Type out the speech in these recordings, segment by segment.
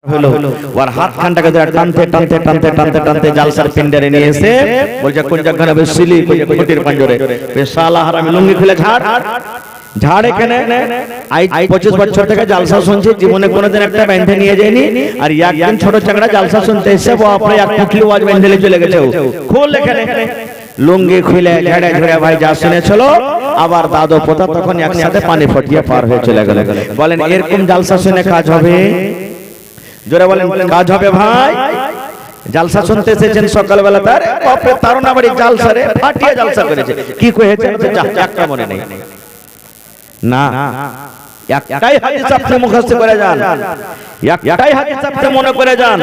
হলো ওর হাতখানটাকে ধরে টানতে টানতে টানতে টানতে টানতে জালসার পিন্ডারে নিয়ে এসে বলছে কোন জায়গায় বেশিলি কোটির পাঞ্জরে বেশালা হারামি লুঙ্গি খুলে ঝাড় ঝাড় এখানে আই 25 বছর থেকে জালসা শুনছি জীবনে কোনোদিন একটা বেঁধে নিয়ে যায়নি আর একদিন ছোট চাকরা জালসা শুনতে এসে ও আপনি এক পুটলি ওয়াজ বেঁধে চলে গেছে খোল এখানে লুঙ্গি খুলে ঝেড়ে ঝেড়ে ভাই যা শুনেছিল আবার দাদু পোতা তখন একসাথে পানি ফটিয়ে পার হয়ে চলে গেল। বলেন এরকম জালসা শুনে কাজ হবে? জোরে বলেন কাজ হবে ভাই? জালসা শুনতে এসেছেন সকালবেলা তার বাপরে তারনা বাড়ি জালসা রে ফাটিয়ে জালসা করেছে কি কয়েছে একটা মনে নেই না একটাই হাদিস আপনি মুখস্থ করে যান একটাই হাদিস আপনি মনে করে যান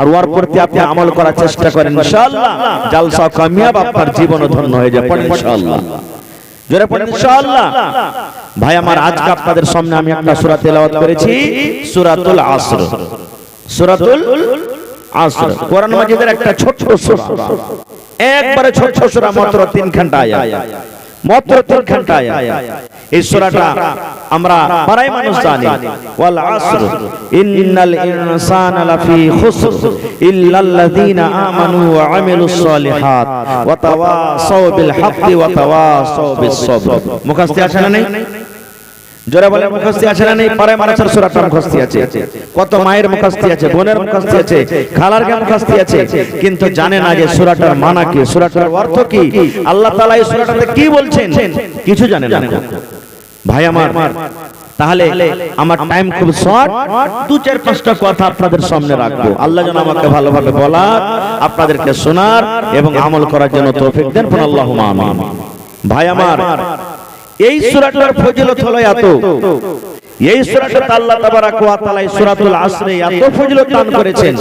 আর ওর প্রতি আপনি আমল করার চেষ্টা করেন ইনশাআল্লাহ জালসা কামিয়াব আপনার জীবন ধন্য হয়ে যাবে ইনশাআল্লাহ জোরে পড়েন ইনশাআল্লাহ। ভাই আমার আজকে আপনাদের সামনে আমি একটা সূরা তেলাওয়াত করেছি সূরাতুল আসর। সূরাতুল আসর কোরআন মাজিদের একটা ছোট সূরা একবারে ছোট সূরা মাত্র 3 ঘন্টা আয়াত মাত্র 3 ঘন্টা আয়াত। এই সূরাটা আমরা পাড়ায় মানুষ জানি ওয়াল আসর ইন্নাল ইনসানা লাফি খুসর ইল্লাল্লাযীনা আমানু ওয়া আমিলুস সালিহাত ওয়া তাওয়াসাউ বিল হাক্কি ওয়া তাওয়াসাউ বিস সবর। মুখস্থ আছে না নেই? জোরে বলে মুখস্থ আছে না নেই? পাড়ায় মানুষের সূরাটা মুখস্থ আছে, কত মায়ের মুখস্থ আছে, বোনের মুখস্থ আছে, খালার কে মুখস্থ আছে, কিন্তু জানে না যে সূরাটার মানা কি, সূরাটার অর্থ কি, আল্লাহ তাআলা এই সূরাটাতে কি বলছেন কিছু জানে না। ভাই আমার তাহলে আমার টাইম খুব শর্ট, 2-4-5টা কথা আপনাদের সামনে রাখবো। আল্লাহ যেন আমাকে ভালোভাবে বলার, আপনাদেরকে শোনার এবং আমল করার জন্য তৌফিক দেন। আল্লাহুম্মা আমিন। ভাই আমার এই সূরাটার ফজিলত হলো এত, এই সূরাটাতে আল্লাহ তাবারাক ওয়া তাআলা এই সূরাতুল আসরে এত ফজিলত দান করেছেন।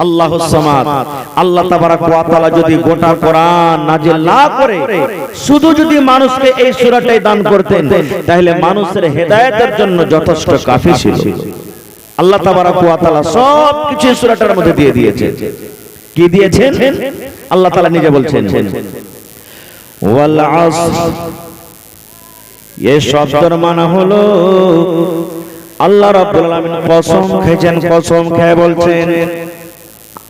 আল্লাহুস সামাদ আল্লাহ তাবারাক ওয়া তাআলা যদি গোটা কোরআন নাজিল না করে শুধু যদি মানুষকে এই সূরাটাই দান করতেন তাহলে মানুষের হেদায়েতের জন্য যথেষ্ট কাফি ছিল। আল্লাহ তাবারাক ওয়া তাআলা সব কিছু এই সূরাটার মধ্যে দিয়ে দিয়েছেন। কি দিয়েছেন? আল্লাহ তাআলা নিজে বলছেন ওয়াল আসর। এই শব্দের মানে হলো আল্লাহ রাব্বুল আলামিন কসম খেয়েছেন, কসম খেয়ে বলছেন।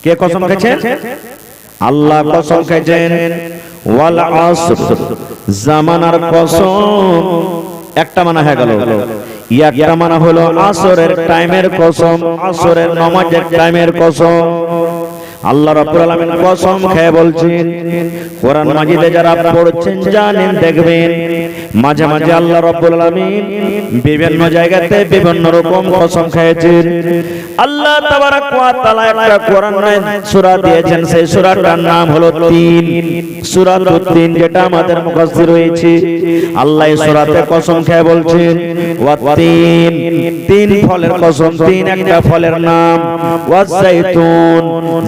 কে কসম খেয়েছেন? আল্লাহ কসম খেয়েছেন ওয়াল আসর জামানার কসম। একটা মানে হয়ে গেল, একটা মানে হলো আসরের টাইমের কসম, আসরের নামাজের টাইমের কসম। আল্লাহ রাব্বুল আলামিন কসম খেয়ে বলছেন। কোরআন মাজিদে যারা পড়ছেন জানেন দেখবেন মাঝে মাঝে আল্লাহ রাব্বুল আলামিন বিভিন্ন জায়গাতে বিভিন্ন রকম কসম খেয়েছেন। আল্লাহ তাবারাক ওয়া তাআলা একটা কোরআনের সূরা দিয়েছেন, সেই সূরাটার নাম হলো 3 সূরাতুত 3, যেটা আমাদের মুখস্থ রয়েছে। আল্লাহ এই সূরাতে কসম খেয়ে বলছেন ওয়া 3 ফলের কসম, 3 একটা ফলের নাম, ওয়া যাইতুন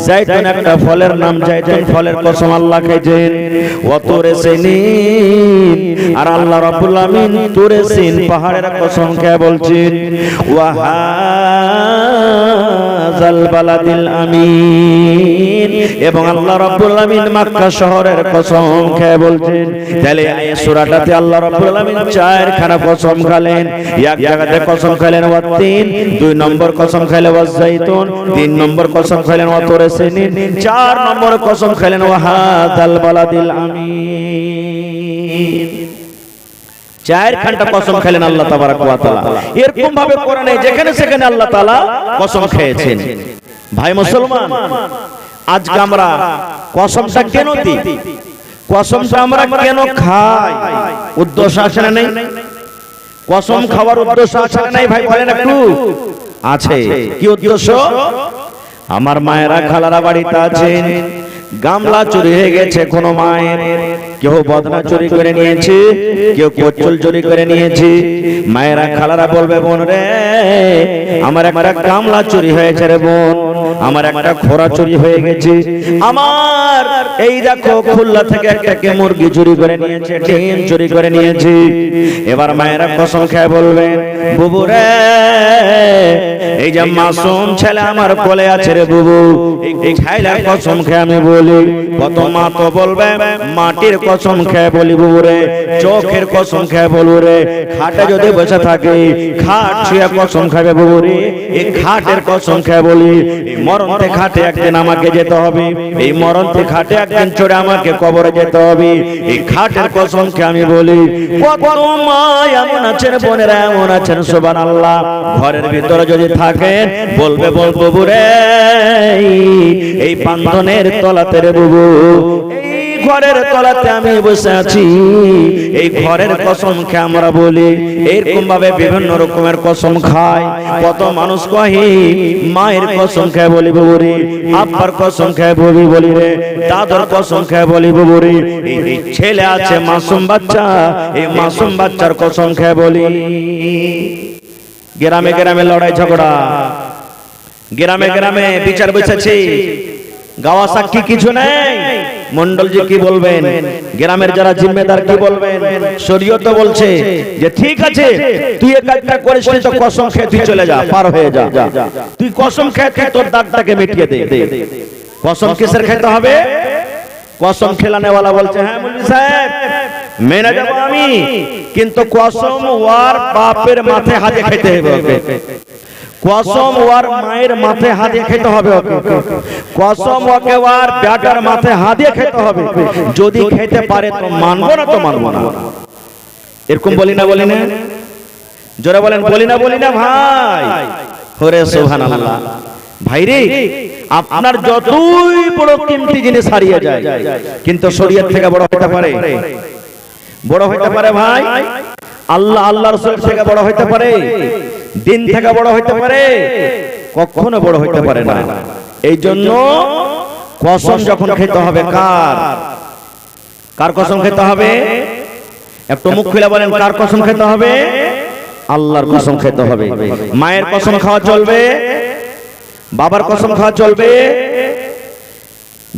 জাইতুন একটা ফলের নাম, জাইতুন ফলের কসম আল্লাহ খেয়েছেন। ওয়া তুরে সিনিন আর আল্লাহ রাব্বুল আমিন তুরে সিন পাহাড়ের কসম খেয়ে বলছেন ওয়া হাযাল বালাদিল আমিন এবং আল্লাহ রাব্বুল আমিন মক্কা শহরের কসম খেয়ে বলছেন। তাহলে এই সূরাটাতে আল্লাহ রাব্বুল আমিন 4 খানা কসম খেলেন। এক জায়গাতে কসম খেলেন ওয়া 3, 2 নম্বর কসম খেলেন ওয়া যাইতুন, 3 নম্বর কসম খেলেন ওয়া তুরে সিনিন, 4 নম্বর কসম খেলেন ওয়া হাযাল বালাদিল আমিন। 4 ঘন্টা কসম খেলেন আল্লাহ তাবারাক ওয়া তাআলা। এরকম ভাবে কোরআনে যেখানে সেখানে আল্লাহ তাআলা কসম খেয়েছেন। ভাই মুসলমান, আজকে আমরা কসমটা কেন দিই, কসমটা আমরা কেন খাই, উদ্দেশ্য আছে না নেই? কসম খাওয়ার উদ্দেশ্য আছে না নাই ভাই বলেন একটু? আছে। কি উদ্দেশ্য? আমার মায়েরা খালারা বাড়িতে আছেন, গামলা চুরি হয়ে গেছে কোন মায়ের, কেউ বদনা চুরি করে নিয়েছে, কেউ কোচল চুরি করে নিয়েছে। মায়েরা খালারা বলবে বোন রে আমার একটা গামলা চুরি হয়েছে রে বোন, আমার একটা খোরা চুরি হয়ে গেছে, আমার এই দেখো খুলনা থেকে একটা মুরগি চুরি করে নিয়েছে, ডিম চুরি করে নিয়েছে। এবার মায়েরা কসম খেয়ে বলবেন বুবু রে এই যে মাসুম ছেলে আমার কোলে আছে রে বুবু, এই খাইলা কসম খেয়ে আমি বলি। কত মা তো বলবে মাটির কসম খেয়ে বলি বুবুরে, চোখের কসম খেয়ে বলবো রে, খাটে যদি বসে থাকে খাট ছুঁয়ে কসম খাবে বুবুরে, এই খাটের কসম খেয়ে বলি এই মরণতে খাটে একদিন আমাকে যেতে হবে, এই মরণতে খাটে একদিন চড়ে আমাকে কবরে যেতে হবে। এই খাটের কসম খেয়ে আমি বলি, কত মা এমন আছেন, বোনেরা এমন আছেন সুবহানাল্লাহ, ঘরের ভিতরে যদি থাকেন বলবে বলবো বুবুরে এই বান্ধনের তলাতে রে বুবু, এই ঘরের তলাতে আমি বসে আছি, এই ঘরের কসম খেয়ে আমরা বলি। এরকম ভাবে বিভিন্ন রকমের কসম খায়। কত মানুষ কহে মায়ের কসম খেয়ে বলি বুবুরে, আব্বার কসম খেয়ে বলি রে, দাদার কসম খেয়ে বলি বুবুরে, এই ছেলে আছে মাসুম বাচ্চা, এই মাসুম বাচ্চার কসম খেয়ে বলি। গ্রামে গ্রামে লড়াই ঝগড়া, গ্রামে গ্রামে বিচার বসেছে, গাওয়া সাক্ষী কিছু নেই। মন্ডলজি কি বলবেন, গ্রামের যারা জিম্মেদার কি বলবেন? শরীয়ত বলছে যে ঠিক আছে তুই এই কাজটা করিস নি তো কসম খেয়ে তুই চলে যা, পার হয়ে যা, তুই কসম খেয়ে তুই তোর দাগটাকে মিটিয়ে দে। কসম কিসের খেতে হবে? কসম খেলানেওয়ালা বলছে হ্যাঁ মুফতি সাহেব মেনে যাব আমি, কিন্তু কসম ওর বাপের মাথায় হাতে খেতে হবে ওকে, কসম ওর মায়ের মাথায় হাত দিয়ে খেতে হবে ওকে, কসম ওকে ওর বেটার মাথায় হাত দিয়ে খেতে হবে। যদি খেতে পারে তো মানবো না তো মানবো না। এরকম বলি না বলি না? জোরে বলেন বলি না ভাই? ওরে সুবহানাল্লাহ। ভাই রে, আপনার যতই বড় কিমতি জিনিস হারিয়ে যায় কিন্তু শরীয়ত থেকে বড় হতে পারে, বড় হতে পারে ভাই। আল্লাহ আল্লাহর রাসূল থেকে বড় হতে পারে, দিন থেকে বড় হতে পারে, কখনো বড় হতে পারে না। এই জন্য কসম যখন খেতে হবে কার কার কসম খেতে হবে? একটু মুখ খুলে বলেন কার কসম খেতে হবে? আল্লাহর কসম খেতে হবে। মায়ের কসম খাওয়া চলবে, বাবার কসম খাওয়া চলবে,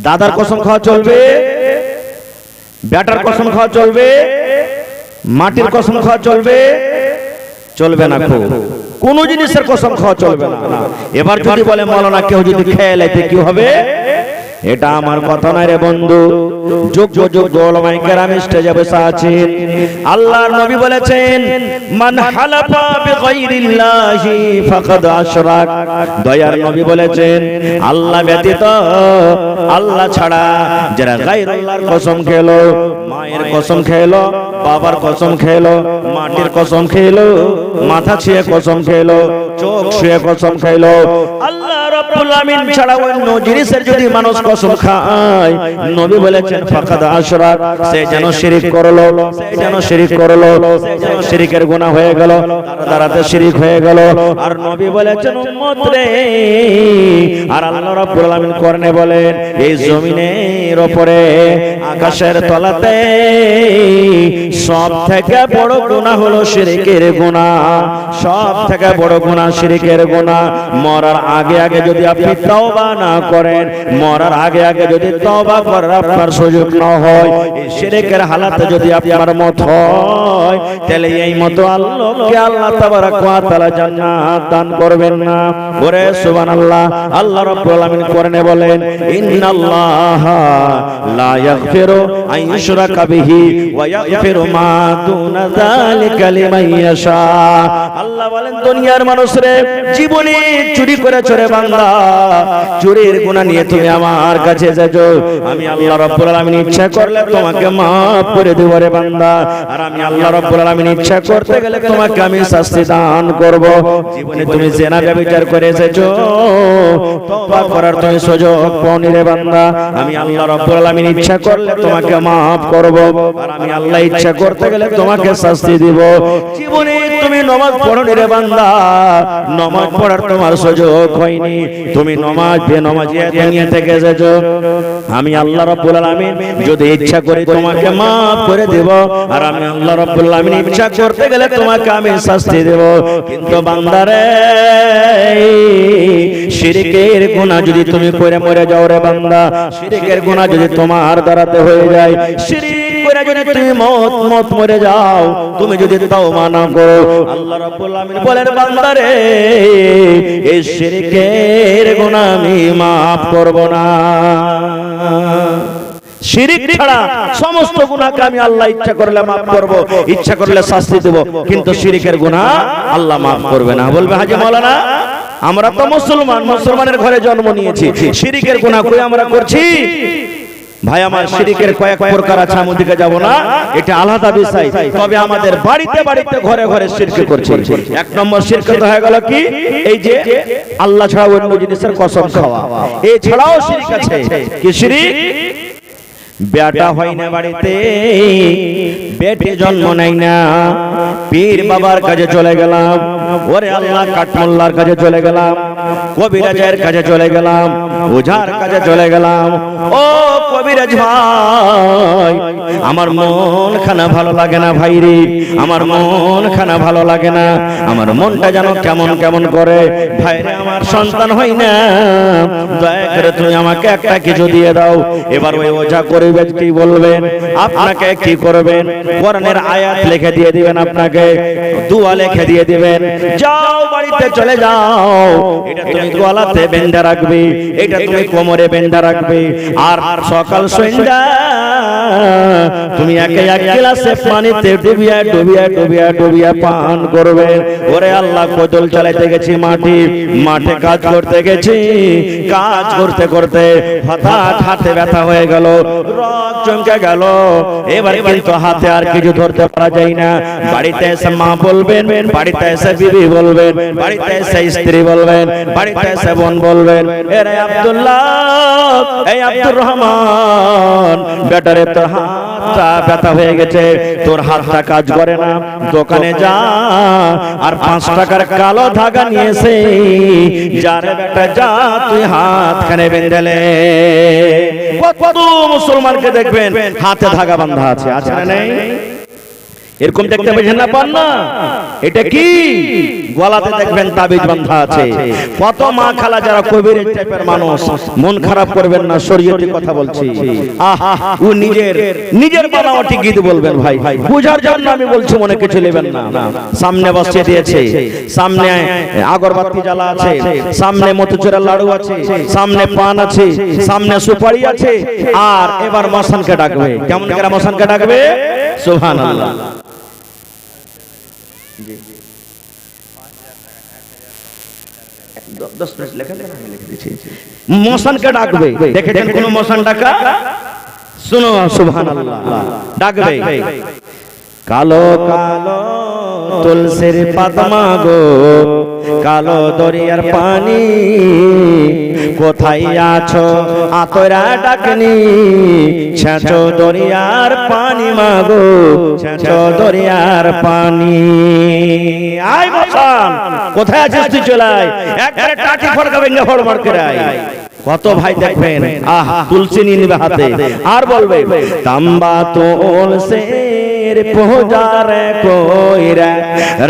দাদার কসম খাওয়া চলবে, বেটার কসম খাওয়া চলবে, মাটির কসম খাওয়া চলবে? চলবে না। কোন জিনিসের কসম খাওয়া চলবে না। এবার যদি বলে মাওলানা কেউ যদি খেয়ে লাইতে কি হবে? এটা আমার কথা নয় রে বন্ধু। যোগ্য যোগ্য উলামায়ে কেরাম স্টেজে বসে আছেন, আল্লাহর নবী বলেছেন মান হালাফা বিগাইরিল্লাহি ফাকাদ আশরাক। দয়ার নবী বলেছেন আল্লাহ ব্যতীত, আল্লাহ ছাড়া যারা গায়রুল্লাহর কসম খেলো, মায়ের কসম খেলো, বাবার কসম খেলো, মাটির কসম খেলো, মাথা ছুঁয়ে কসম খেলো, চোখ ছুঁয়ে কসম খেলো, আল্লাহ রাব্বুল আমিন ছাড়া অন্য জিনিসের যদি মানুষ কসম খায়, নবী বলেছেন ফাকাদ আশরাক, সে যেন শিরক করলো, সে যেন শিরক করলো, সে যেন শিরকের গুনাহ হয়ে গেল, তারাতে শিরক হয়ে গেল। আর নবী বলেছেন উম্মত রে, আর আল্লাহ রাব্বুল আমিন কোরআনে বলেন এই জমিনের উপরে আকাশের তলাতে সব থেকে বড় গুনাহ হলো শিরকের গুনাহ, সব থেকে বড় গুনাহ শিরকের গুনাহ। মরার আগে আগে যদি আপনি তওবা না করেন, মরার আগে আগে যদি তওবা করার আপনার সুযোগ না হয়, এই শিরকের হালাতে যদি আপনার মত হয়, তাহলে এই মতো আল্লাহকে আল্লাহ তাবারক ওয়া তাআলা জান্নাত দান করবেন না। ওরে সুবহানাল্লাহ। আল্লাহ রাব্বুল আমিন কোরআনে বলেন ইন্নাল্লাহা লা ইয়াগফিরু আন ইউশরাকা বিহি ওয়া ইয়াগফিরু মা দুনা যালিকা লিমান ইয়াশা। আল্লাহ বলেন দুনিয়ার মানুষরে জীবনে চুরি করে চোরে বান্দা, চুরির গুনাহ নিয়ে তুমি আমার কাছে এসেছো, আমি আল্লাহ রাব্বুল আলামিন ইচ্ছা করলে তোমাকে maaf করে দেব রে বান্দা। আর আমি আল্লাহ রাব্বুল আলামিন ইচ্ছা করতে গেলে তোমাকে আমি শাস্তি দান করব। জীবনে তুমি জিনা ব্যভিচার করে এসেছো, তওবা করার তুমি সুযোগ পাওনি রে বান্দা, আমি আল্লাহ রাব্বুল আলামিন ইচ্ছা করলে তোমাকে maaf করব। আর আমি আল্লাহ ইচ্ছা করতে গেলে তোমাকে শাস্তি দিব। জীবনে তুমি নামাজ পড়োনি রে বান্দা, নামাজ পড়ার তোমার সুযোগ হয়নি, তুমি নামাজ বেনামাজি দুনিয়া থেকে এসেছো, আমি আল্লাহ রাব্বুল আলামিন যদি ইচ্ছা করি তোমাকে maaf করে দেব। আর আমি আল্লাহ রাব্বুল আলামিন ইচ্ছা করতে গেলে তোমাকে আমি শাস্তি দেব। কিন্তু বান্দারে শিরকের গুনাহ যদি তুমি করে মরে যাও রে বান্দা, শিরকের গুনাহ যদি তোমার দ্বারাতে হয়ে যায়, শিরক করে যদি তুমি মত মরে যাও, তুমি যদি তওবা না করো, আল্লাহ রাব্বুল আমিন বলেন বান্দারে এই শিরকের গুনাহ আমি maaf করব না। শিরিক ছাড়া সমস্ত গুনাহকে আমি আল্লাহ ইচ্ছা করলে maaf করব, ইচ্ছা করলে শাস্তি দেব, কিন্তু শিরিকের গুনাহ আল্লাহ maaf করবে না। বলবে হাজী মাওলানা আমরা তো মুসলমান, মুসলমানের ঘরে জন্ম নিয়েছি, শিরিকের গুনাহ কই আমরা করছি? ভাই আমার শিরিকের কয়েক প্রকার আছে, আমি ওদিকে যাব না, এটা আলাদা বিষয়। তবে আমাদের বাড়িতে বাড়িতে ঘরে ঘরে শিরক করছে। এক নম্বর শিরক হয়ে গেল কি, এই যে আল্লাহ ছাড়া অন্য জিনিসের কসম খাওয়া, এই ছাড়াও শিরক আছে। কি শিরক? বেটা হয় না বাড়িতে, বেটে জন্ম নেয় না, পীর বাবার কাছে চলে গেলাম, ওরে আল্লাহ কাঠমোল্লার কাছে চলে গেলাম, কবিরাজের কাছে চলে গেলাম, ওঝার কাছে চলে গেলাম। ও কবিরাজ ভাই, আমার মন খানা ভালো লাগে না ভাই রে, আমার মন খানা ভালো লাগে না, আমার মনটা যেন কেমন কেমন করে ভাই রে, আমার সন্তান হয় না, দয়া করে তুমি আমাকে একটা কিছু দিয়ে দাও। এবার ওই ওঝা করিবে কি বলবেন, আপনাকে কি করবেন? কোরআনের আয়াত লিখে দিয়ে দিবেন, আপনাকে দোয়া লিখে দিয়ে দিবেন, যাও বাড়িতে চলে যাও, এটা তুমি গলাতে বেঁধে রাখবে, এটা তুমি কোমরে বেঁধে রাখবে, আর সকাল সন্ধ্যা তুমি এক গ্লাসে পানিতে ডুবিয়া ডুবিয়া ডুবিয়া ডুবিয়া পান করবে। ওরে আল্লাহ, কোদল চালাইতে গেছি মাঠে কাজ করতে গেছি, কাজ করতে করতে হঠাৎ হাতে ব্যথা হয়ে গেল, রক চমকে গেল, এবার কিন্তু হাতে আর কিছু ধরতে পারা যায় না। বাড়িতে এসে মা বলবেন, বাড়িতে এসে বিবি বলবেন, বাড়িতে এসে স্ত্রী বলবেন, বাড়িতে এসে বোন বলবেন, এরে আব্দুল্লাহ, এই আব্দুর রহমান, বেটারে তোর হাতটা ব্যথা হয়ে গেছে, তোর হাতটা কাজ করে না, দোকানে যা আর 5 টাকার কালো ধাগা নিয়ে এসে যারে বেটা যা তুই হাতখানে বেঁধেলে। কত মুসলমানকে দেখবেন হাতে ধাগা বাঁধা আছে, আছে না নেই? এরকম দেখতে পেয়েছেন না, পান না? এটা কি? গলাতে দেখবেন তাবিজ বাঁধা আছে। কত মা খালা যারা কবিরের টাইপের মানুষ, মন খারাপ করবেন না, শরীয়তি কথা বলছি। আহা, ও নিজের বানাওয়াটি গীত বলবেন ভাই, বুঝার জন্য আমি বলছি, মনে কিছু নেবেন না। সামনে বসিয়ে দিয়েছে, সামনে আগরবাতি জ্বালা আছে, সামনে মতিচুরের লাড়ু আছে, সামনে পান আছে, সামনে সুপারি আছে, আর এবার মশানকে ডাকবে। কেমন করে মশানকে ডাকবে? সুবহানাল্লাহ। মশানকে ডাকবে, দেখেছেন কোন মশান ডাকা? শুনো, সুবহানাল্লাহ, ডাকবে। কালো কালো তুলসীর পাতা গো, কালো দরিয়ার পানি, কোথায় আছো আতরা ডাকনি, ছেঁচো দরিয়ার পানি মাগো, ছেঁচো দরিয়ার পানি। আয় মশান, কোথায় আছিস তুই? চলে আয়, একবারে টাটি ফড়কা ভেঙে ফড় করে আয়। কত ভাই দেখবেন, আহা, তুলসী নিয়ে নিবে হাতে, আর বলবে তাম্বা তুলসীর পূজারে কইরা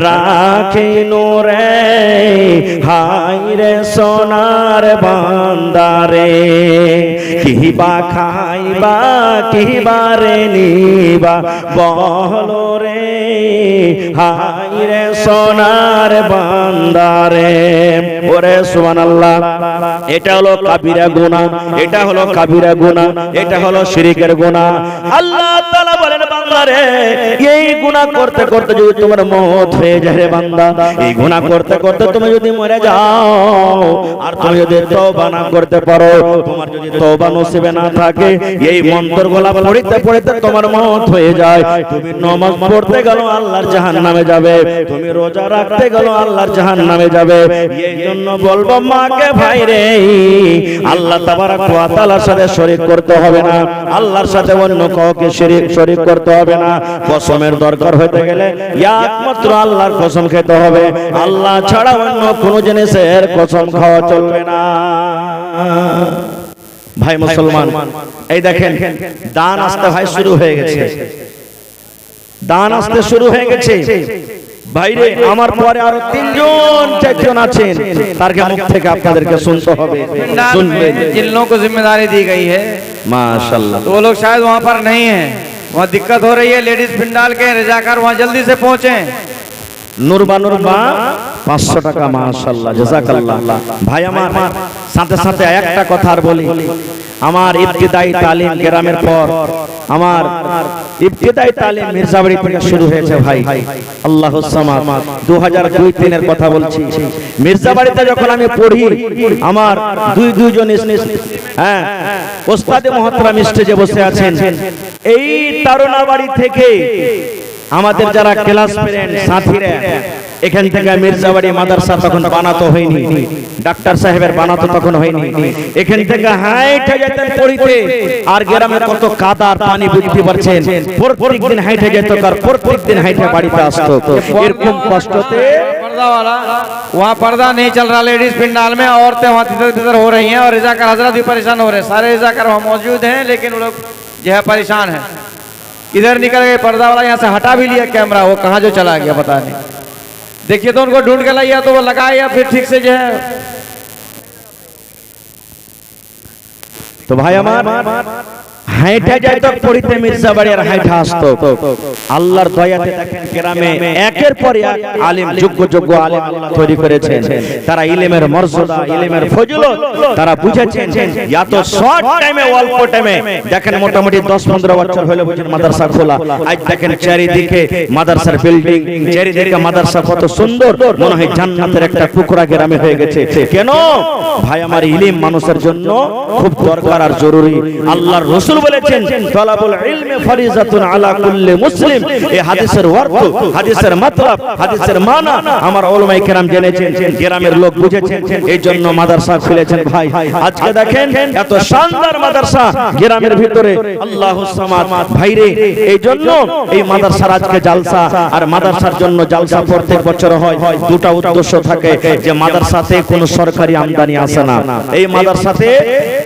রাখিনু রে, হাই রে সোনার বান্দারে, কিবা খাইবা কিবা রে নিবা বলো রে, হাই রে সোনার বান্দারে। ওরে সুবহানাল্লাহ, এটা হলো কাবিরা গুনাহ, এটা হলো কাবিরা গুনাহ, এটা হলো শিরকের গুনাহ। আল্লাহ তাআলা বলেন, বান্দারে এই গুনাহ করতে করতে যদি তোমার মওত হয়ে যায় রে বান্দা, এই গুনাহ করতে করতে তুমি যদি মরে যাও, আর তুমি যদি তওবা না করতে পারো, তোমার যদি তওবা নসিবে না থাকে, এই মন্ত্রগুলা পড়তে পড়তে তোমার মওত হয়ে যায়, তুমি নামাজ পড়তে গেল আল্লাহর জাহান্নামে যাবে, তুমি রোজা রাখতে গেল আল্লাহর জাহান্নামে যাবে। এই জন্য বলবো মাকে, ভাই রে, আল্লাহ তাবারক ওয়া তাআলার সাথে শরীক করতে হবে না, আল্লাহর সাথে অন্য কাউকে শরীক করতে হবে না। কসমের দরকার হতে গেলে একমাত্র আল্লাহর কসম খেতে হবে, আল্লাহ ছাড়া অন্য কোনো জিনিসের কসম খাওয়া চলবে না। ভাই মুসলমান, এই দেখেন দান আসতে ভাই শুরু হয়ে গেছে, দান আসতে শুরু হয়ে গেছে। ভাইরে, আমার পরে আরো 3 জন 4 জন আছেন, তার মুখ থেকে আপনাদেরকে শুনতে হবে, শুনবেন। जिन लोगों को जिम्मेदारी दी गई है माशाल्लाह, तो वो लोग शायद वहाँ पर नहीं है, वहाँ दिक्कत हो रही है, लेडीज पिंडाल के रजाकार वहाँ जल्दी से पहुँचे। নুরবা 500 টাকা, মাশাআল্লাহ, জাযাকাল্লাহ। ভাই আমার সাথে সাথে একটা কথা আর বলি, আমার ইবতিদাই তালিম গ্রামের পর আমার ইবতিদাই তালিম মির্জাবাড়ি থেকে শুরু হয়েছে ভাই। আল্লাহুস সামাদ 2002-3 এর কথা বলছি। মির্জাবাড়িতে যখন আমি পড়ি আমার দুইজন হ্যাঁ ওস্তাদে মুহতারাম স্টেজে বসে আছেন। এই তারুণাবাড়ি থেকে আমাদের যারা ক্লাস ফ্রেন্ড সাথীরা এখান থেকে মির্জাবাড়ি মাদ্রাসা তখন বানাতো হয়নি, ডাক্তার সাহেবের বানাতো তখন হয়নি। এখান থেকে হাইটে যেতেন পড়িতে, আর গ্রামে কত কাদা আর পানি বুঝতে পারছেন। প্রত্যেকদিন হাইটে যেত, আর প্রত্যেকদিন হাইটে বাড়িতে আসতো। এরকম কষ্টতে पर्दा वाला वहाँ पर्दा नहीं चल रहा लेडीज पिंडाल में, औरतें वहाँ तितर हो रही हैं और रजाकार हजरत भी परेशान हो रहे हैं। सारे रजाकार वहाँ मौजूद हैं लेकिन वो लोग जो है परेशान हैं। इधर निकल गए पर्दा वाला, यहाँ से हटा भी लिया कैमरा, वो कहाँ जो चला गया पता नहीं। देखिए तो उनको ढूंढ के लाइए, तो वो लगाए या फिर ठीक से जो है। तो भाई আমার হাইটা যাইতো পড়িতে মির্জাবাড়ি আর হাইটা আসতো। আল্লাহর দয়াতে দেখেন গ্রামে একের পর এক আলেম যোগ্য আলেম আল্লাহ তৈরি করেছেন। তারা ইলমের মর্যাদা ইলমের ফজিলত তারা বুঝেছেন। এত শর্ট টাইমে অল্প টাইমে দেখেন মোটামুটি 10-15 বছর হলো বুঝেন মাদ্রাসা খোলা। আজ দেখেন চারিদিকে মাদ্রাসার বিল্ডিং, চারিদিকে মাদ্রাসা কত সুন্দর, মনে হয় জান্নাতের একটা টুকরা গ্রামে হয়ে গেছে। কেন ভাই আমার ইলম মানুষের জন্য খুব দরকার আর জরুরি। আল্লাহর রাসূল বলেছেন তালাবুল ইলমি ফরিজাতুন আলা কুল্লি মুসলিম। এই হাদিসের অর্থ, হাদিসের মতলব, হাদিসের মানা আমার উলামায়ে কেরাম জেনেছেন, গ্রামের লোক বুঝেছেন, এই জন্য মাদ্রাসা খুলেছেন। ভাই আজকে দেখেন এত শানদার মাদ্রাসা গ্রামের ভিতরে, আল্লাহুস সামাদ ভাইরে। এই জন্য এই মাদ্রাসার আজকে জালসা, আর মাদ্রাসার জন্য জালসা প্রত্যেক বছর হয়। দুটো উদ্দেশ্য থাকে, যে মাদ্রাসাতে কোনো সরকারি আমদানি আসে না, এই মাদ্রাসাতে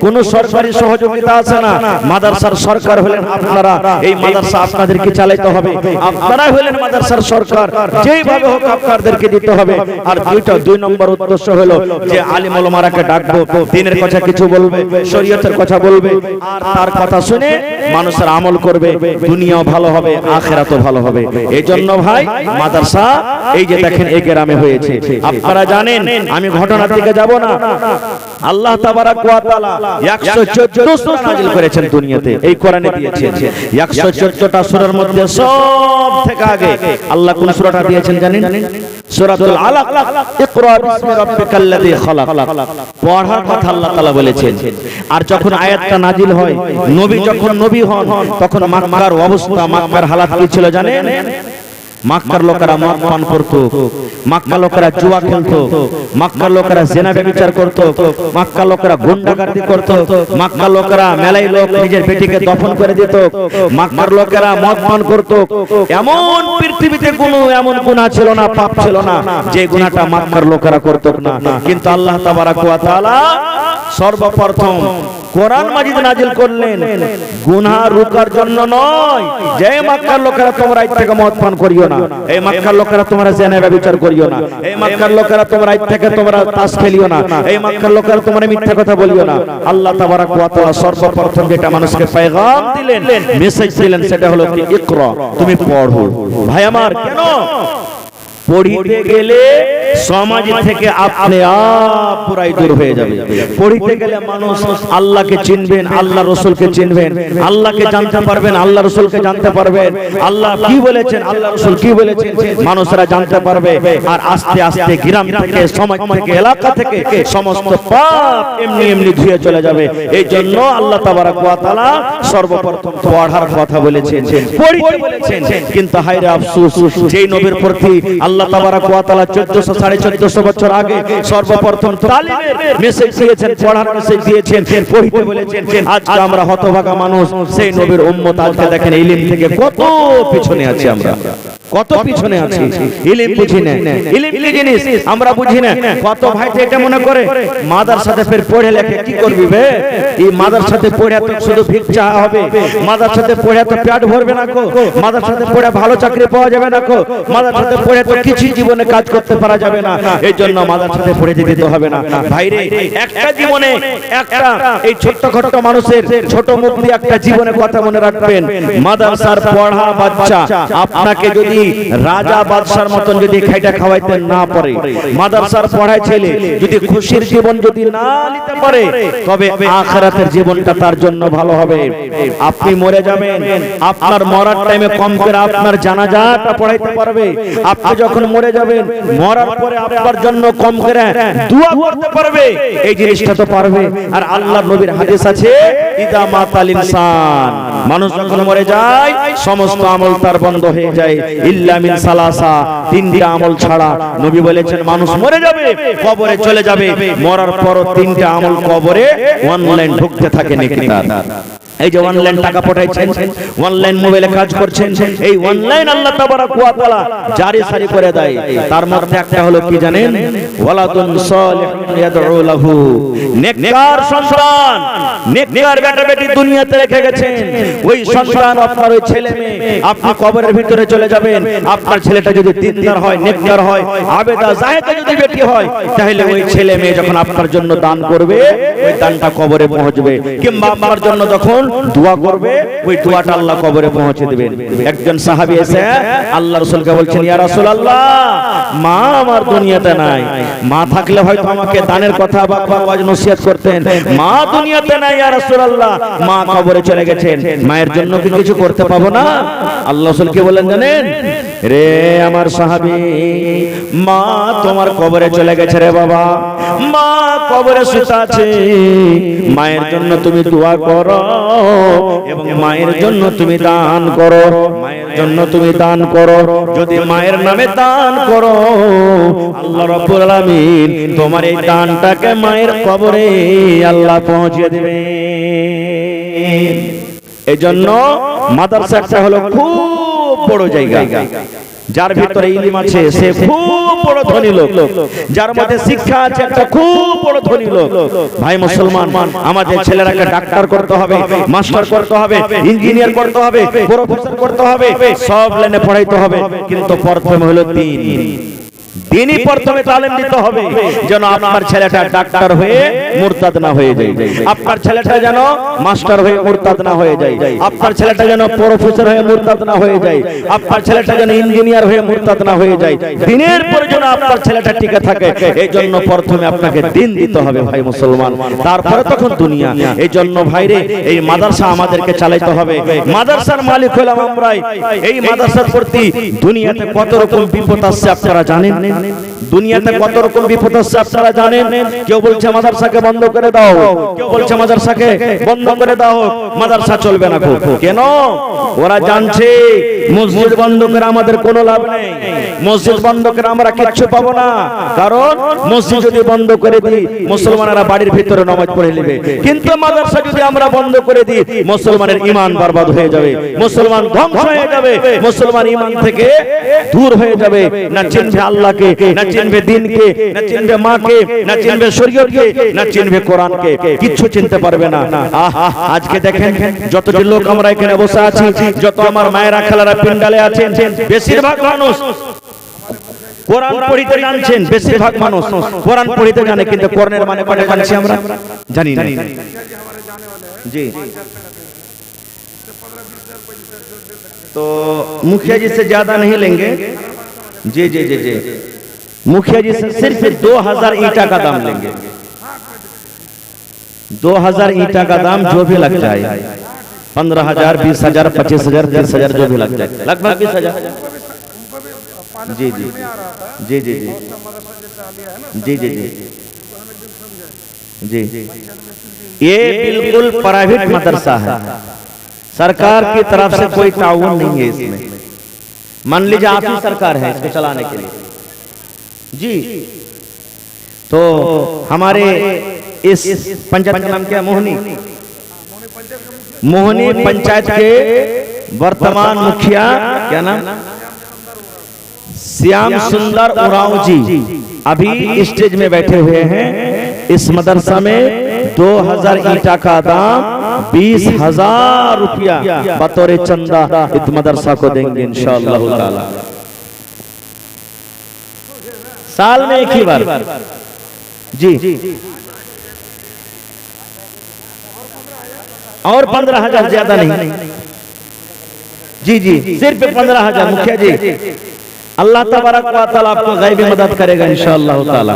কোনো সরকারি সহযোগিতা আছে না। মাদ্রাসার সরকার হলেন আপনারা, এই মাদ্রাসা আপনাদেরকে চালাতে হবে। আপনারা হলেন মাদ্রাসার সরকার, যেইভাবে হোক আপনাদেরকে দিতে হবে। আর দুই নম্বর উদ্দেশ্য হলো যে আলেম ওলামাকে ডাকবো, দ্বীনের কথা কিছু বলবে, শরীয়তের কথা বলবে, আর তার কথা শুনে মানুষের আমল করবে, দুনিয়াও ভালো হবে আখিরাতও ভালো হবে। এই জন্য ভাই মাদ্রাসা এই যে দেখেন এই গ্রামে হয়েছে। আপনারা জানেন আমি ঘটনার দিকে যাব না। আল্লাহ তাবারাক ওয়া তাআলা 114 সূরা নাযিল করেছেন দুনিয়াতে, এই কোরআনে দিয়েছেন। 114টা সূরার মধ্যে সব থেকে আগে আল্লাহ কোন সূরাটা দিয়েছেন জানেন? সূরাতুল আলাক। ইকরা বিসমি রাব্বিকাল্লাযী খালাক। পড়ার কথা আল্লাহ তাআলা বলেছেন। আর যখন আয়াতটা নাযিল হয়, নবী যখন নবী হন, তখন মক্কার অবস্থা, মক্কার হালাত কি ছিল জানেন? মক্কার লোকেরা মদ পান করত, মক্কার লোকেরা জুয়া খেলতো, মক্কার লোকেরা জিনা ব্যভিচার করত, মক্কার লোকেরা গুন্ডাগর্দি করত, মক্কার লোকেরা মেলাই লোক নিজের বেটিকে দফন করে দিত, মক্কার লোকেরা মদ পান করত। এমন পৃথিবীতে কোনো এমন গুনাহ ছিল না, পাপ ছিল না যে গুনাহটা মক্কার লোকেরা করত না। কিন্তু আল্লাহ তাবারাক ওয়া তাআলা সর্বপ্রথম কোরআন মাজিদ নাযিল করলেন গুনাহ রুকার জন্য নয়, যে মক্কার লোকেরা তোমরা আজ থেকে মদ পান করিও না, এই মক্কার লোকেরা তোমরা জিনা ব্যভিচার করিও না, এই মক্কার লোকেরা তোমরা আজ থেকে তোমরা তাস খেলিও না, এই মক্কার লোকেরা তোমরা মিথ্যা কথা বলিও না। আল্লাহ তাবারাক ওয়া তাআলা সর্বপ্রথম যেটা মানুষকে পয়গাম দিলেন, মেসেজ দিলেন, সেটা হলো কি ইকরা, তুমি পড়ো। ভাই আমার কেন পড়িতে গেলে সমাজ থেকে আপনি আপ পুরাই দূর হয়ে যাবে। পড়িতে গেলে মানুষ আল্লাহকে চিনবেন, আল্লাহ রাসূলকে চিনবেন, আল্লাহকে জানতে পারবেন, আল্লাহ রাসূলকে জানতে পারবেন, আল্লাহ কি বলেছেন, আল্লাহ রাসূল কি বলেছেন মানুষরা জানতে পারবে। আর আস্তে আস্তে গ্রাম থেকে, সমাজ থেকে, এলাকা থেকে সমস্ত পাপ এমনি এমনি ধুয়ে চলে যাবে। এই জন্য আল্লাহ তাবারাক ওয়া তাআলা সর্বপ্রথম পড়ার কথা বলেছেন, পড়িতে বলেছেন। কিন্তু হায়রে আফসোস, যেই নবীর প্রতি আল্লাহ তাবারাক ওয়া তাআলা 1400-1450 বছর আগে সর্বপ্রথম তালিমের মেসেজ দিয়েছেন, পড়ার মেসেজ দিয়েছেন, পড়িতে বলেছেন। আজকে আমরা হতভাগা মানুষ, সেই নবীর উম্মত আজকে দেখেন ইলম থেকে কত পিছনে আছি, আমরা কত পিছনে আছি। ইলম বুঝি না, ইলম কি জিনিস আমরা বুঝি না। কত ভাই তো এটা মনে করে মাদ্রাসাতে ফের পড়ে লেখে কি করবি বে, এই মাদ্রাসাতে পড়ে তো শুধু ভিক্ষা হবে, মাদ্রাসাতে পড়ে তো পেট ভরবে না কো, মাদ্রাসাতে পড়ে ভালো চাকরি পাওয়া যাবে না কো, মাদ্রাসাতে পড়ে তো কিছু জীবনে কাজ করতে পারা যাবে না। এই জন্য মাদ্রাসাতে পড়ে যেতে হবে না। ভাইরে একটা জীবনে একটা এই ছোট্টখাট্ট মানুষের ছোট মুখ দিয়ে একটা জীবনে কথা মনে রাখবেন, মাদ্রাসার পড়া বাচ্চা আপনাকে যদি রাজা বাদশার মতন যদি খাইটা খাওয়াইতে না পারে, মাদ্রাসার পড়ায় ছেলে যদি খুশির জীবন যদি না নিতে পারে, তবে আখিরাতের জীবনটা তার জন্য ভালো হবে। আপনি মরে যাবেন, আপনার মরার টাইমে কম করে আপনার জানাজাটা পড়াইতে পারবে। আপনি যখন মরে যাবেন, মরার পরে আপনার জন্য কম করে দোয়া করতে পারবে, এই জিনিসটা তো পারবে। আর আল্লাহর নবীর হাদিস আছে, ইদা মাতাল ইনসান, মানুষ যখন মরে যায় সমস্ত আমল তার বন্ধ হয়ে যায়, ইল্লা মিন সালাসা, তিনটা আমল ছাড়া। নবী বলেছেন মানুষ মরে যাবে, কবরে চলে যাবে, মরার পরও তিনটা আমল কবরে অনলাইন ঢুকতে থাকে নেকিদার। এই যে অনলাইন টাকা পাঠাইছেন, অনলাইন মোবাইলে কাজ করছেন, এই অনলাইন আল্লাহ তাবারাক ওয়া তাআলা জারি সারি করে দেয়। তার মধ্যে একটা হলো কি জানেন, ওয়ালাদুন সালিহুন ইয়াদউ লাহু, নেককার সন্তান, নেককার বেটা বেটি দুনিয়াতে রেখে গেছেন, ওই সন্তান আপনার ওই ছেলে মেয়ে, আপনি কবরের ভিতরে চলে যাবেন, আপনার ছেলেটা যদি দিনদার হয়, নেককার হয়, আবেদা জাহেদা যদি বেটি হয়, তাহলে ওই ছেলে মেয়ে যখন আপনার জন্য দান করবে, ওই দানটা কবরে পৌঁছবে। কিংবা আপনার জন্য যখন দোয়া করবে, ওই দোয়াটা আল্লাহ কবরে পৌঁছে দিবেন। একজন সাহাবী এসে আল্লাহ রাসূলকে বলছেন, ইয়া রাসূলুল্লাহ, মা আমার দুনিয়াতে নাই, মা থাকলে হয়তো আমাকে দানের কথা বা ওয়াজ নসিহত করতেন, মা দুনিয়াতে নাই ইয়া রাসূলুল্লাহ, মা কবরে চলে গেছেন, মায়ের জন্য কি কিছু করতে পাবো না? আল্লাহ রাসূল কি বলেন জানেন, রে আমার সাহাবী, মা তোমার কবরে চলে গেছে রে বাবা, মা কবরে শুয়ে আছে, মায়ের জন্য তুমি দোয়া করো এবং মায়ের জন্য তুমি দান করো, মায়ের জন্য তুমি দান করো। যদি মায়ের নামে দান করো, আল্লাহ রাব্বুল আলামিন তোমার এই দানটাকে মায়ের কবরে আল্লাহ পৌঁছে দেবে। এজন্য মাদ্রাসা একটা হলো খুব বড় জায়গা, যার ভিতরে ইলম আছে সে খুব বড় ধনী লোক, যার মধ্যে শিক্ষা আছে একটা খুব বড় ধনী লোক। ভাই মুসলমান, আমাদের ছেলেরাকে ডাক্তার করতে হবে, মাস্টার করতে হবে, ইঞ্জিনিয়ার করতে হবে, প্রফেসর করতে হবে, সব লাইনে পড়াইতে হবে, কিন্তু প্রথমে হলো দিনই প্রথমে তালিম দিতে হবে, যেন আপনার ছেলেটা ডাক্তার হয়ে মুরতাদ না হয়ে যায়, আপনার ছেলেটা যেন মাস্টার হয়ে মুরতাদ না হয়ে যায়, আপনার ছেলেটা যেন প্রফেসর হয়ে মুরতাদ না হয়ে যায়, আপনার ছেলেটা যেন ইঞ্জিনিয়ার হয়ে মুরতাদ না হয়ে যায়। দিনের পর যেন আপনার ছেলেটা টিকে থাকে, এই জন্য প্রথমে আপনাকে দিন দিতে হবে ভাই মুসলমান, তারপরে তখন দুনিয়া। এই জন্য ভাইরে, এই মাদ্রাসা আমাদেরকে চালাইতে হবে, মাদ্রাসার মালিক হলাম আমরাই। এই মাদ্রাসার প্রতি দুনিয়াতে কত রকম বিপদ আসছে আপনারা জানেন, দুনিয়াতে কত রকম বিপদ আসছে আপনারা জানেন। কেউ বলছে মাদ্রাসাকে বন্ধ করে দাও, কেউ বলছে মাদ্রাসাকে বন্ধ করে দাও, মাদ্রাসা চলবে না। কেন? ওরা জানছে মসজিদ বন্ধ করে আমাদের কোনো লাভ নেই, মসজিদ বন্ধ করে আমরা কিচ্ছু পাবো না। কারণ মসজিদ যদি বন্ধ করে দিই, মুসলমানেরা বাড়ির ভিতরে নামাজ পড়ে নেবে, কিন্তু মাদ্রাসা যদি আমরা বন্ধ করে দিই, মুসলমানের ঈমান বরবাদ হয়ে যাবে, মুসলমান ধ্বংস হয়ে যাবে, মুসলমান ঈমান থেকে দূর হয়ে যাবে, না চিনবে আল্লাহকে, না চিনবে দ্বীনকে, না চিনবে মাকে, না চিনবে শরীয়তকে, না চিনবে কোরআনকে, কিচ্ছু চিনতে পারবে না। আজকে দেখেন যতটি লোক আমরা এখানে বসে আছি, যত আমার মায়েরা খালারা পিন্ডালে আছেন, বেশিরভাগ মানুষ কোরআন পড়িতে জানছেন, বেশিরভাগ মানুষ কোরআন পড়িতে জানে, কিন্তু কোরআনের মানে কোনে জানছি আমরা জানি না। জি, तो मुखिया जी से ज्यादा नहीं लेंगे। जी जी जी जी, मुखिया जी से सिर्फ 2000 ईंटा का दाम लेंगे, 2000 ईंटा का दाम जो भी लग जाए, 15,000, 20,000, 25,000, 30,000 जो भी लग जाए, लगभग 20,000। जी जी जी जी जी जी जी जी जी, ये बिल्कुल प्राइवेट मदरसा है, सरकार की तरफ से कोई ताउन नहीं है इसमें। मान लीजिए आप ही सरकार है इसको चलाने के लिए जी, तो हमारे इस पंचायत का नाम क्या, मोहनी पंचायत के वर्तमान मुखिया क्या नाम, श्याम सुंदर उरांव जी अभी स्टेज में बैठे हुए हैं। इस मदरसा में 2000 ईंटा का दाम 20,000 रुपया बतौर चंदा इस मदरसा को देंगे इंशाअल्लाह ताला, साल में एक ही बार। जी, और 15,000 ज्यादा नहीं। जी जी सिर्फ 15,000 मुखिया जी। अल्लाह तबारक व तआला आपको गायबी मदद करेगा इंशाअल्लाह ताला।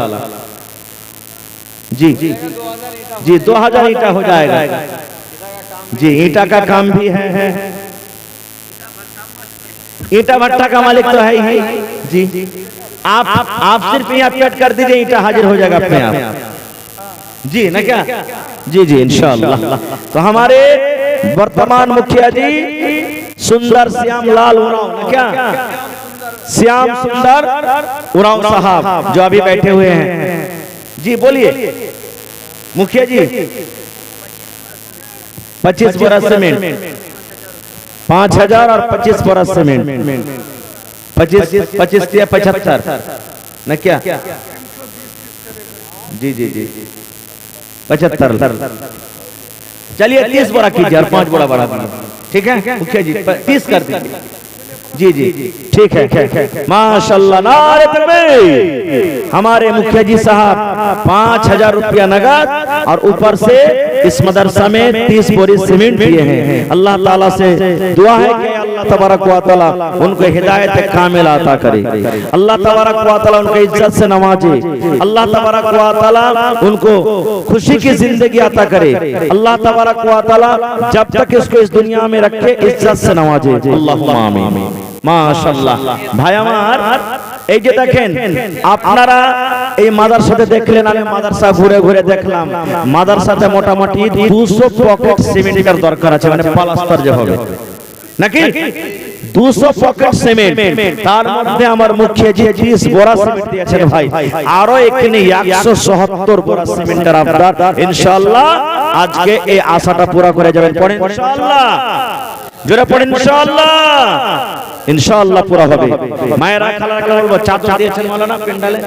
जी जी 2000 ईंटा हो जाएगा जी। ईंटा का काम भी है, ईंटा भट्टा का मालिक तो है ही जी। आप सिर्फ यहाँ पेट कर दीजिए, ईंटा हाजिर हो जाएगा अपने आप जी ना क्या जी जी इंशाअल्लाह। तो हमारे वर्तमान मुखिया जी सुंदर श्याम लाल उरांव ना क्या, श्याम सुंदर उरांव साहब जो अभी बैठे हुए हैं जी। बोलिए मुखिया जी 25 बोरा सीमेंट, 5,000 और 25 बोरा सीमेंट, 25 या 75 न क्या जी जी जी 75। चलिए 30 बोरा कीजिए और 5 बोरा बढ़ा दीजिए, ठीक है मुखिया जी 30 कर दीजिए जी जी ठीक है माशाल्लाह। नारे तकबीर। हमारे मुखिया जी साहब 5,000 रुपया नगद और ऊपर से इस मदरसा में 30 बोरी सीमेंट दिए हैं। अल्लाह ताला से दुआ है कि अल्लाह तबारक व तआला उनको हिदायत कामिल अता करे, अल्लाह तबारक व तआला उनको इज्जत से नवाजे, अल्लाह तबारक व तआला उनको खुशी की जिंदगी अता करे, अल्लाह तबारक व तआला जब तक इसको इस दुनिया में रखे इज्जत से नवाजे। अल्लाहुम्मा आमीन। মাশাআল্লাহ ভাই আমার, এই যে দেখেন আপনারা এই মাদ্রাসাতে দেখলেন, আমি মাদ্রাসা ঘুরে ঘুরে দেখলাম মাদ্রাসাতে মোটামুটি 200 পকেট সিমেন্টের দরকার আছে, মানে প্লাস্টার যে হবে নাকি 200 পকেট সিমেন্ট। তার মধ্যে আমার মুখিয়া জি 30 बोरा সিমেন্ট দিয়েছেন ভাই, আরো এখানে 177 बोरा সিমেন্টের আপনার ইনশাআল্লাহ আজকে এই আশাটা পুরো করে যাবেন। পড়েন ইনশাআল্লাহ, জোরে পড়েন ইনশাআল্লাহ, इंशाअल्लाह पूरा হবে। মায়েরা খালারা বলবো চাচা দিয়েছেন মাওলানা পেন্ডালে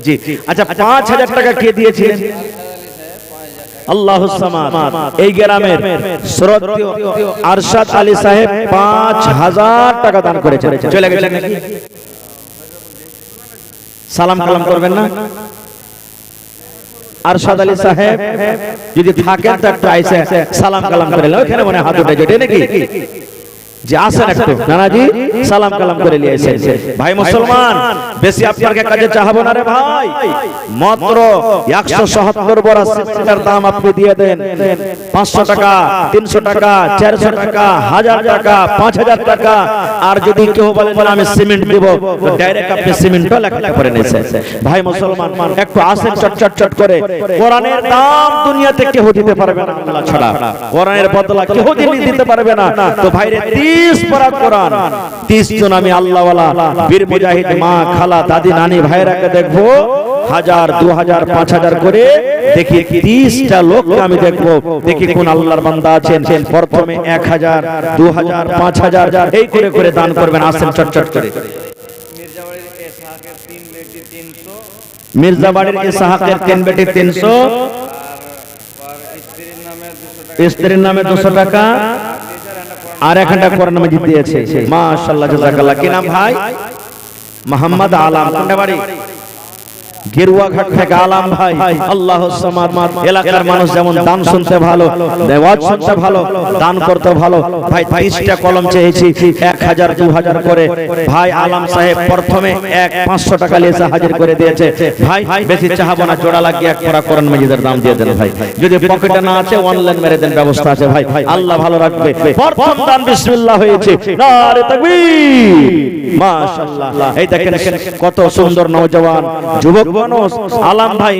জি। আচ্ছা 5,000 টাকা কে দিয়েছিলেন? আল্লাহুস সামাদ। এই গ্রামের শ্রদ্ধেয় আরশাদ আলী সাহেব 5,000 টাকা দান করেছেন। চলে গেছেন নাকি? সালাম কালাম করবেন না? আরশাদ আলী সাহেব যদি থাকেন তো একটা আইসা সালাম কালাম করে নাও, এখানে মনে হাত উঠে যেতে নাকি যে আসেন একটু নানাজি সালাম কালাম করে নিয়ে এসেছেন। ভাই মুসলমান বেশি আপনাকে কাজে চাহাবো না রে ভাই, মাত্র 177 বড় সিমেন্টের দাম আপনি দিয়ে দেন। 500 টাকা, 300 টাকা, 400 টাকা, 1000 টাকা, 5000 টাকা। আর যদি কেউ বলেন আমি সিমেন্ট দেব তো ডাইরেক্ট আপনি সিমেন্টও লেখা করে নিয়েছেন। ভাই মুসলমান একটু আসেন চট চট করে। কোরআনের দাম দুনিয়াতে কেউ দিতে পারবে না আল্লাহ ছাড়া, কোরআনের বদলা কেউ দিতে পারবে না। তো ভাইরে 30 পারা কোরআন, 30 জন আমি আল্লাহওয়ালা বীর মুজাহিদ মা খালা দাদি নানি ভাইরাকে দেখবো 1000 2000 5000 করে দেখি 30টা লোককে আমি দেখবো, দেখি কোন আল্লাহর বান্দা আছেন প্রথমে 1000 2000 5000 এই করে করে দান করবেন। আসেন চট করে। মির্জাবাড়ির ইসহাকের 3 বেটি 300, স্ত্রীর নামে 200 টাকা আর একটা কোরআন মাজিদ দিয়েছে। মাশাআল্লাহ জাযাকাল্লাহ। কি নাম ভাই? মোহাম্মদ আলম। কোনটা বাড়ি? গেরুয়া ঘাট থেকে আলম ভাই। আল্লাহুস সামাদ। এলাকার মানুষ যেমন দান শুনতে ভালো, ওয়াজ শুনতে ভালো, দান করতে ভালো। ভাই 30টা কলম চেয়েছি 1000 2000 করে। ভাই আলম সাহেব প্রথমে 500 টাকা লিয়েছে হাজির করে দিয়েছে। ভাই বেশি চাহাবো না, জোড়া লাগিয়ে এক পুরা কোরআন মাজিদের দাম দিয়ে দেন ভাই। যদি পকেটে না আছে অনলাইন মেরে দেন, ব্যবস্থা আছে ভাই। আল্লাহ ভালো রাখবে। প্রথম দান বিসমিল্লাহ হয়েছে। নারে তাকবীর। মাশাআল্লাহ। এই দেখেন কত সুন্দর নওজওয়ান যুবক মানুষ। আলম ভাই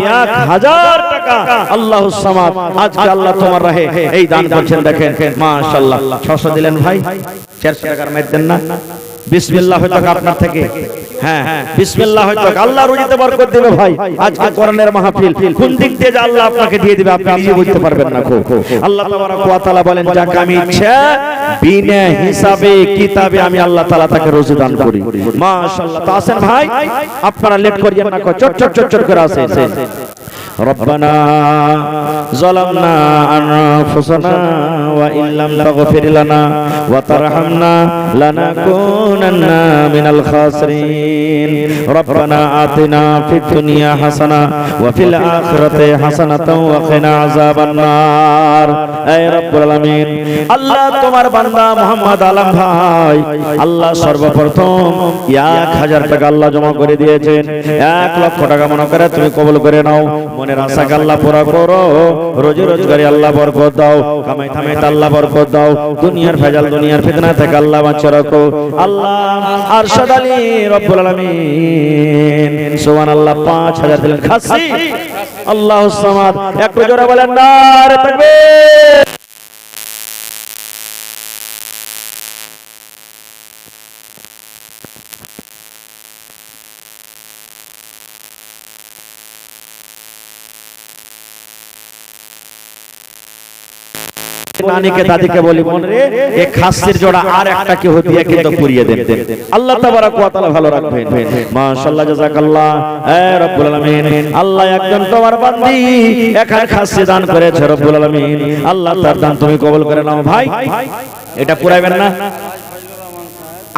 1000 টাকা আল্লাহুস সামাদ। আজকে আল্লাহ তোমার রাহে এই দান করছেন দেখেন মাশাআল্লাহ। 600 দিলেন ভাই, 400 টাকার মেদ দেন না। বিসমিল্লাহ হয়তো আপনার থেকে, হ্যাঁ বিসমিল্লাহ হয়তো আল্লাহ রুজিতে বরকত দিবে ভাই। আজকে কোরআনের মাহফিল কোন দিক দিয়ে যে আল্লাহ আপনাকে দিয়ে দিবে আপনি নিজে বুঝতে পারবেন না। আল্লাহ তাবারক ওয়া তাআলা বলেন যাকে আমি ইচ্ছা বিনা হিসাবে কিতাবে আমি আল্লাহ তাআলা তাকে রুজি দান করি। মাশাআল্লাহ। তো আসেন ভাই, আপনারা লেট করিয়েন না, চট করে আসেন। ربنا ظلمنا أنفسنا وإن لم تغفر لنا وترحمنا لنكونن من الخاسرين ربنا آتنا في الدنيا حسنة وفي الآخرة حسنة وقنا عذاب النار اے رب العالمین আল্লাহ তোমার বান্দা মোহাম্মদ আলম ভাই আল্লাহ সর্বপ্রথম 1000 টাকা আল্লাহ জমা করে দিয়েছেন 1 লক্ষ টাকা মনে করে তুমি কবুল করে নাও মনের আশাকে আল্লাহ পুরা করো রোজি রোজগারে আল্লাহ বরকত দাও কামাই থামাইতে আল্লাহ বরকত দাও দুনিয়ার ভেজাল দুনিয়ার ফিতনা থেকে আল্লাহ বাঁচিয়ে রাখো আল্লাহ আরশাদ আলী রব্বুল আলামিন সুবহানাল্লাহ 5000 দিলেন খাসি আল্লাহুস সামাদ একটু জোরে বলেন নারে তাকবীর नानी के दादी के बोली बोल रे एक खासिर जोड़ा आर একটা কি হদিয়া কিন্তু পুরিয়ে দেন আল্লাহ তাবারাক ওয়া তাআলা ভালো রাখবেন মাশাআল্লাহ জাযাকাল্লাহ এ রব্বুল আলামিন আল্লাহ একজন তোমার বান্দি এখানে খাসি দান করেছে রব্বুল আলামিন আল্লাহ তার দান তুমি কবুল করে নাও ভাই এটা পুরাইবেন না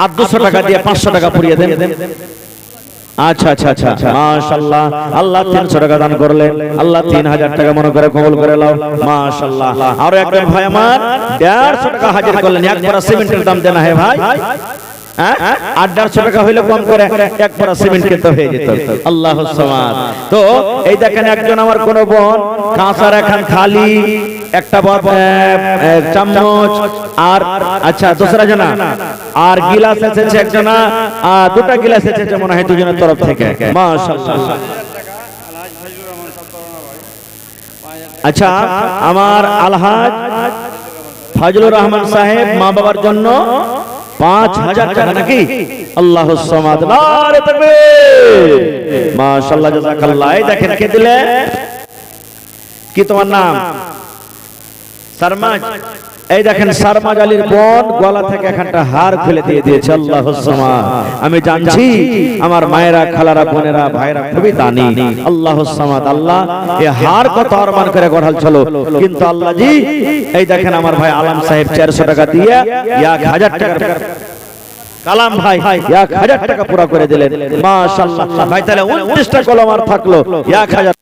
800 টাকা দিয়ে 500 টাকা পুরিয়ে দেন আচ্ছা আচ্ছা আচ্ছা মাশাআল্লাহ আল্লাহ 300 টাকা দান করলেন আল্লাহ 3000 টাকা মনে করে কবুল করে নাও মাশাআল্লাহ আর একজন ভাই আমার 150 টাকা হাজির করলেন এক বড় সিমেন্টের দাম দেনা হে ভাই হ্যাঁ 800 টাকা হইলে কম করে এক বড় সিমেন্ট কিনতে হয়ে যেত আল্লাহুস সামাদ তো এই দেখেন একজন আমার কোন বোন কাঁসার এখন খালি একটা চামচ আর আচ্ছা দোসরা জনা আর গিলাস এসেছে একজনা দুটো গিলাস এসেছে মনে হয় দুজনের তরফ থেকে মাশাআল্লাহ আচ্ছা আমার আলহাজ ফজলুর রহমান সাহেব মা বাবার জন্য 5000 টাকা নাকি আল্লাহুস সামাদ নারে তাকবীর মাশাআল্লাহ জাযাকাল্লাহ এই দেখেন কে দিলে কি তোমার নাম সারমাজ এই দেখেন সারমাজ আলীর বোন গলা থেকে এখানটা হার খুলে দিয়ে দিয়েছে আল্লাহুস সামাদ আমি জানছি আমার মায়েরা খালারা বোনেরা ভাইরা খুবই দানি আল্লাহুস সামাদ আল্লাহ এই হার কত আরমান করে গড়াল ছিল কিন্তু আল্লাহ জি এই দেখেন আমার ভাই আলম সাহেব 400 টাকা দিয়ে 1000 টাকা কালাম ভাই 1000 টাকা পুরো করে দিলেন মাশাআল্লাহ ভাই তাহলে 29টা কলম আর থাকলো 1000